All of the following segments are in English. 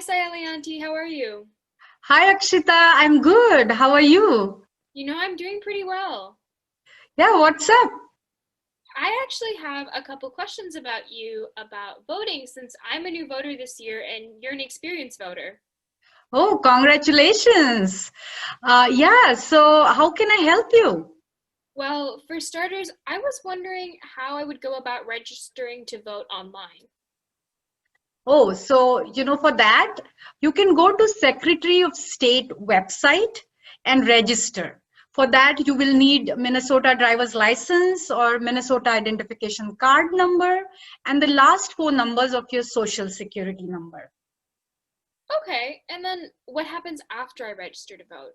Sayali auntie, how are you? Hi Akshita, I'm good. How are you? I'm doing pretty well. Yeah, what's up? I actually have a couple questions about you about voting since I'm a new voter this year and you're an experienced voter. Oh, congratulations. So how can I help you? Well, for starters, I was wondering how I would go about registering to vote online. For that, you can go to Secretary of State website and register. For that, you will need Minnesota driver's license or Minnesota identification card number and the last four numbers of your social security number. Okay, and then what happens after I register to vote?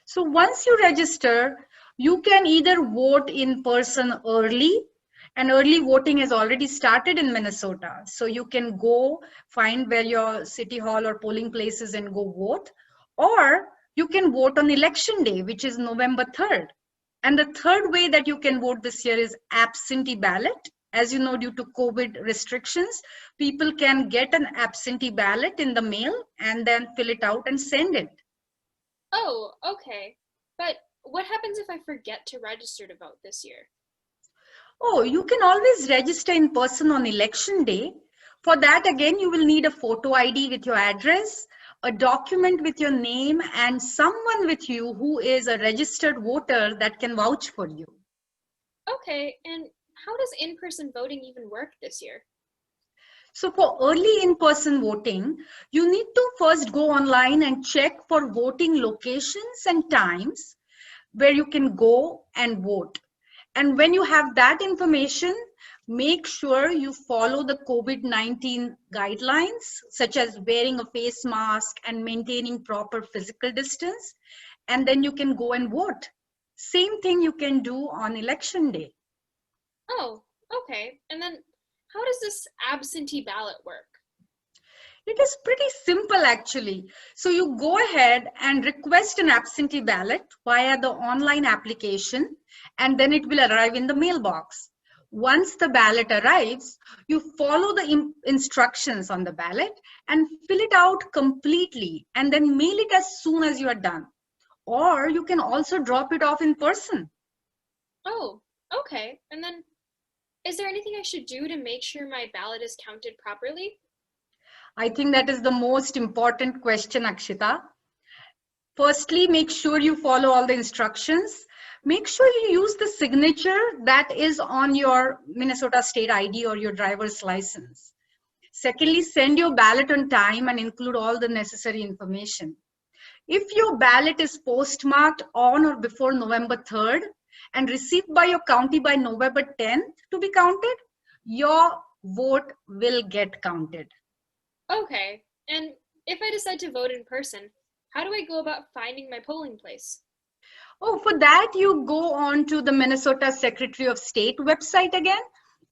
So once you register, you can either vote in person early, and early voting has already started in Minnesota. So you can go find where your city hall or polling place is and go vote, or you can vote on election day, which is November 3rd. And the third way that you can vote this year is absentee ballot. As you know, due to COVID restrictions, people can get an absentee ballot in the mail and then fill it out and send it. Oh, okay. But what happens if I forget to register to vote this year? Oh, you can always register in person on election day. For that, again, you will need a photo ID with your address, a document with your name, and someone with you who is a registered voter that can vouch for you. Okay, and how does in-person voting even work this year? So for early in-person voting, you need to first go online and check for voting locations and times where you can go and vote. And when you have that information, make sure you follow the COVID-19 guidelines, such as wearing a face mask and maintaining proper physical distance, and then you can go and vote. Same thing you can do on election day. Oh, okay. And then how does this absentee ballot work? It is pretty simple actually. So you go ahead and request an absentee ballot via the online application, and then it will arrive in the mailbox. Once the ballot arrives, you follow the instructions on the ballot and fill it out completely and then mail it as soon as you are done. Or you can also drop it off in person. Oh, okay. And then is there anything I should do to make sure my ballot is counted properly? I think that is the most important question, Akshita. Firstly, make sure you follow all the instructions. Make sure you use the signature that is on your Minnesota state ID or your driver's license. Secondly, send your ballot on time and include all the necessary information. If your ballot is postmarked on or before November 3rd and received by your county by November 10th to be counted, your vote will get counted. Okay. And if I decide to vote in person, how do I go about finding my polling place? Oh, for that, you go on to the Minnesota Secretary of State website again,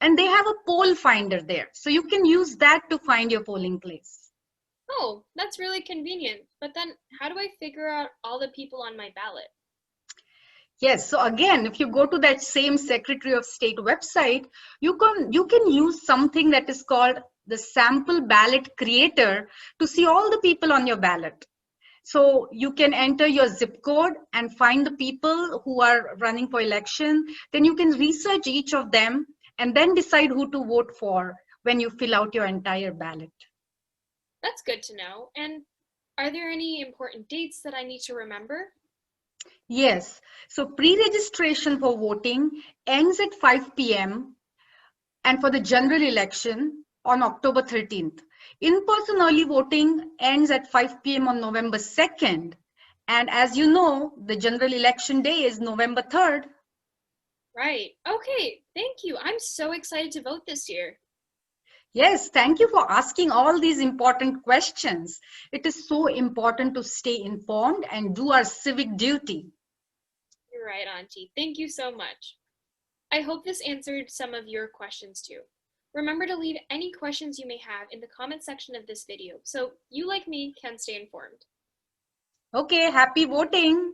and they have a poll finder there. So you can use that to find your polling place. Oh, that's really convenient. But then how do I figure out all the people on my ballot? Yes, so again, if you go to that same Secretary of State website, you can use something that is called the sample ballot creator to see all the people on your ballot. So you can enter your zip code and find the people who are running for election. Then you can research each of them and then decide who to vote for when you fill out your entire ballot. That's good to know. And are there any important dates that I need to remember? Yes, so pre-registration for voting ends at 5 p.m. and for the general election on October 13th. In-person early voting ends at 5 p.m. on November 2nd. And as you know, the general election day is November 3rd. Right. Okay. Thank you. I'm so excited to vote this year. Yes, thank you for asking all these important questions. It is so important to stay informed and do our civic duty. You're right, Auntie. Thank you so much. I hope this answered some of your questions too. Remember to leave any questions you may have in the comment section of this video so you, like me, can stay informed. Okay, happy voting.